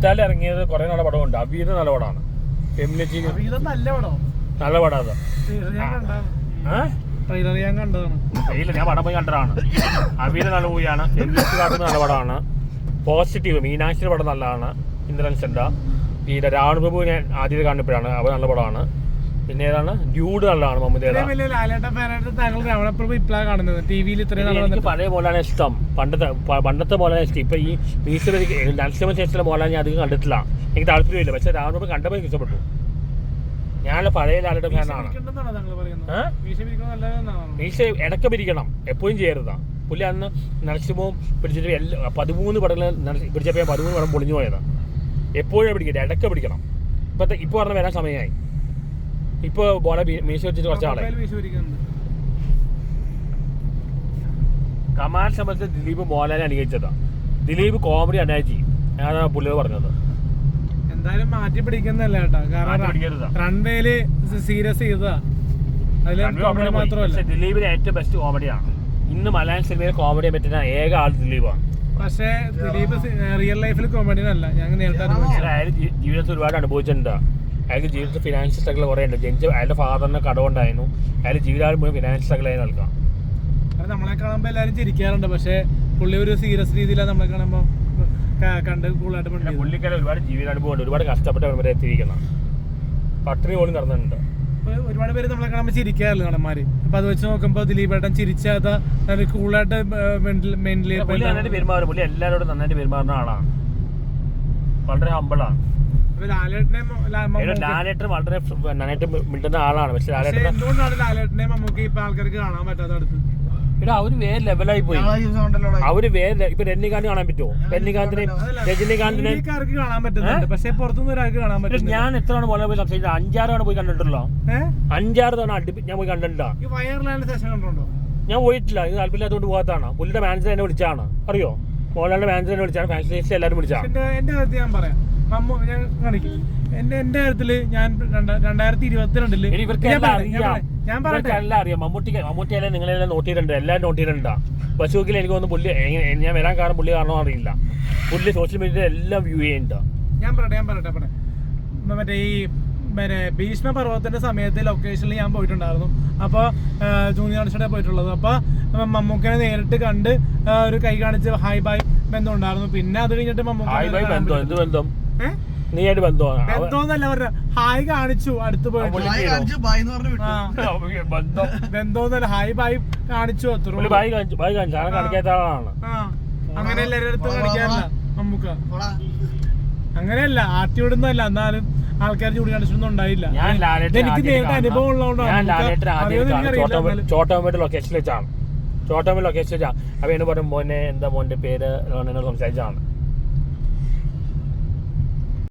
ഹോട്ട്സ്റ്റാറിൽ ഇറങ്ങിയത് കുറെ നല്ല പടമുണ്ട്. അവീത് നല്ല പടമാണ്. നല്ല പടം അത്. ഞാൻ പടം പോയി കണ്ടതാണ്. അവീത് നല്ല മൂവിയാണ്. നല്ല പടമാണ്. പോസിറ്റീവ് മീനാക്ഷിയുടെ പടം നല്ലതാണ്. ഇന്ദ്രൻസിന്റെ ഈ രാവൺ പ്രഭു ഞാൻ ആദ്യത്തെ കാണുമ്പോഴാണ്. അവർ നല്ല പടമാണ്. പിന്നെ ഏതാണ് ഡ്യൂഡ് നല്ലതാണ്. മമ്മൂട്ടിയുടെ എനിക്ക് പഴയ മോലാണ് ഇഷ്ടം. പണ്ടത്തെ മോലാണ് ഇഷ്ടം. ഇപ്പൊ ഈ മീശ നരസിംഹശേഷത്തിലെ മോലാൻ ഞാൻ അധികം കണ്ടിട്ടില്ല. എനിക്ക് താല്പര്യമില്ല. പക്ഷെ രാവൺ പ്രഭു കണ്ടപ്പോൾ എനിക്ക് ഇഷ്ടപ്പെട്ടു. ഞാൻ പഴയ ലാലേട്ടൻ ഫാനാണ്. മീശ ഇടയ്ക്ക് പിരിക്കണം, എപ്പോഴും ചെയ്യരുതാ. പുള്ളി അന്ന് നരസിംഹവും പിടിച്ചിട്ട് 13 പടങ്ങൾ പിടിച്ചപ്പോൾ 13 പടം പൊളിഞ്ഞു പോയതാണ്. എപ്പോഴും പിടിക്കട്ടെ, ഇടയ്ക്ക് പിടിക്കണം. ഇപ്പൊ പറഞ്ഞ വരാൻ സമയമായി. ഇപ്പൊ ബോളെ മീശ വെച്ചിട്ട് കുറച്ചാളെ. കമാൽ സമയത്ത് ദിലീപ് മോഹൻലാലിനെ അനുകരിച്ചതാ. ദിലീപ് കോമഡി അനാജി അതാണ് പുള്ളിയോട് പറഞ്ഞത്. എന്തായാലും മാറ്റി പിടിക്കുന്നല്ല കേട്ടോ. കാരണം റൺവേയില് സീരിയസ് ചെയ്തതാ. ദിലീപിന് ഏറ്റവും ബെസ്റ്റ് കോമഡിയാണ്. ഇന്ന് മലയാളം സിനിമയിൽ കോമഡി പറ്റുന്ന ഏക ആൾ ദിലീപാണ്. പക്ഷേ ദിലീപ് റിയൽ ലൈഫിൽ കോമഡിയല്ല. ഞങ്ങൾ നേരത്തെ അയാൾ ജീവിതത്തിൽ ഒരുപാട് അനുഭവിച്ചിട്ടുണ്ട്. അയാൾക്ക് ജീവിതത്തിൽ ഫിനാൻഷ്യൽ സ്ട്രഗിൾ കുറേ ഉണ്ട്. അയാളുടെ ഫാദറിന് കടമുണ്ടായിരുന്നു. അയാൾ ജീവിതകാലം മുഴുവൻ ഫിനാൻഷ്യൽ സ്ട്രഗിൾ ആയി നൽകാം. നമ്മളെ കാണുമ്പോൾ എല്ലാവരും ചിരിക്കാറുണ്ട്. പക്ഷേ പുള്ളി ഒരു സീരിയസ് രീതിയിലാണ് നമ്മളെ കാണുമ്പോൾ കണ്ട് കൂളായിട്ട്. പുള്ളിക്കാരെ ഒരുപാട് ജീവിതാനുഭവമുണ്ട്. ഒരുപാട് കഷ്ടപ്പെട്ട് വരെ എത്തിയിരിക്കുന്ന പട്ടിണി പോലും നടന്നിട്ടുണ്ട്. ഒരുപാട് പേര് നമ്മളെ കാണുമ്പോൾ ചിരിക്കാറില്ല നടന്മാര്. അപ്പൊ അത് വെച്ച് നോക്കുമ്പോൾ ദിലീപേട്ടൻ ചിരിച്ചാത്ത കൂളായിട്ട് നന്നായിട്ട് പെരുമാറും. പുള്ളി എല്ലാവരോടും നന്നായിട്ട് പെരുമാറുന്ന ആളാണ്. വളരെ ഹമ്പിളാണ്. ലാലേട്ടൻ വളരെ നന്നായിട്ട് മിണ്ടുന്ന ആളാണ്. പക്ഷെ എന്തുകൊണ്ടാണ് ലാലേട്ടനെ നമുക്ക് ഇപ്പൊ ആൾക്കാർക്ക് കാണാൻ പറ്റാത്ത അടുത്ത്? ഇവിടെ അവര് വേറെ ലെവലായി പോയി. അവര് വേറെ ഇപ്പൊ രജനീകാന്ത് കാണാൻ പറ്റുമോ? രജനീകാന്തിനെ കാണാൻ പറ്റുന്നുണ്ട്. പക്ഷെ പുറത്തുനിന്ന് ഒരാൾക്ക് കാണാൻ പറ്റും. ഞാൻ എത്ര തവണ പോലെ പോയി സംസാരിച്ചത്? 5-6 തവണ പോയി കണ്ടിട്ടുള്ളൂ. 5-6 തവണ ഞാൻ പോയി കണ്ടിട്ടുണ്ടോ? ഞാൻ പോയിട്ടില്ല. ഇത് താല്പര്യമില്ലാത്തതുകൊണ്ട് പോകാത്തതാണ്. പുള്ളിയുടെ മാനേജർ എന്നെ വിളിച്ചാണ്. അറിയോ? മോഹൻലാലിന്റെ മാനേജർ എന്നെ വിളിച്ചാണ്. ഫാൻസ് ലിസ്റ്റ് എല്ലാവരും വിളിച്ചാണ്. എന്റെ കാര്യത്തിൽ ഞാൻ പറയാം. ഞാൻ കാണിക്കും. എന്റെ കാര്യത്തില് ഞാൻ 2022 ഞാൻ എല്ലാം അറിയാം. മമ്മൂട്ടിയെല്ലാം നിങ്ങളെല്ലാം നോട്ട് ചെയ്തിട്ടുണ്ട്. എല്ലാവരും നോട്ട് ചെയ്തിട്ടുണ്ടാ. ബസൂക്കിൽ എനിക്ക് തോന്നുന്നു പുള്ളി ഞാൻ വരാൻ കാരണം പുള്ളി കാരണോ അറിയില്ല. പുള്ളി സോഷ്യൽ മീഡിയയിൽ എല്ലാം വ്യൂ ചെയ്യുന്നുണ്ട്. ഞാൻ പറയട്ടെ മറ്റേ ഈ ഭീഷ്മ പർവ്വതത്തിന്റെ സമയത്ത് ലൊക്കേഷനിൽ ഞാൻ പോയിട്ടുണ്ടായിരുന്നു. അപ്പോൾ ജൂനിയർ ആർട്ടിസ്റ്റാണ് പോയിട്ടുള്ളത്. അപ്പോൾ മമ്മൂക്കനെ നേരിട്ട് കണ്ട് ഒരു കൈ കാണിച്ച് ഹായ് ബായ് ബന്ധം ഉണ്ടായിരുന്നു. പിന്നെ അത് കഴിഞ്ഞിട്ട് മമ്മൂക്ക നീയായിട്ട് ബന്ധമൊന്നല്ല പറഞ്ഞ ഹായ് കാണിച്ചു. അടുത്ത് പോയിട്ട് ബന്ധമൊന്നല്ല, ഹായ് ബായ് കാണിച്ചു. കാണിക്കാത്ത ആളാണ്. അങ്ങനെ എല്ലാവരും അടുത്ത് കാണിക്കാറില്ല മമ്മൂക്ക. അങ്ങനെയല്ല, ആട്ടി വിടുന്നല്ല. എന്നാലും ആൾക്കാർ ചൂടി കാണിച്ചൊന്നും ഉണ്ടായില്ല. എനിക്ക് നേരിട്ട് അനുഭവം ഉള്ളതുകൊണ്ടാണ്. ചോട്ടോമേട്ട് ലൊക്കേഷൻ വെച്ചാണ്. അപ്പൊ എന്നോട് പറഞ്ഞു മോനെ എന്താ മോന്റെ പേര് എന്നോട് സംസാരിച്ചാണ്.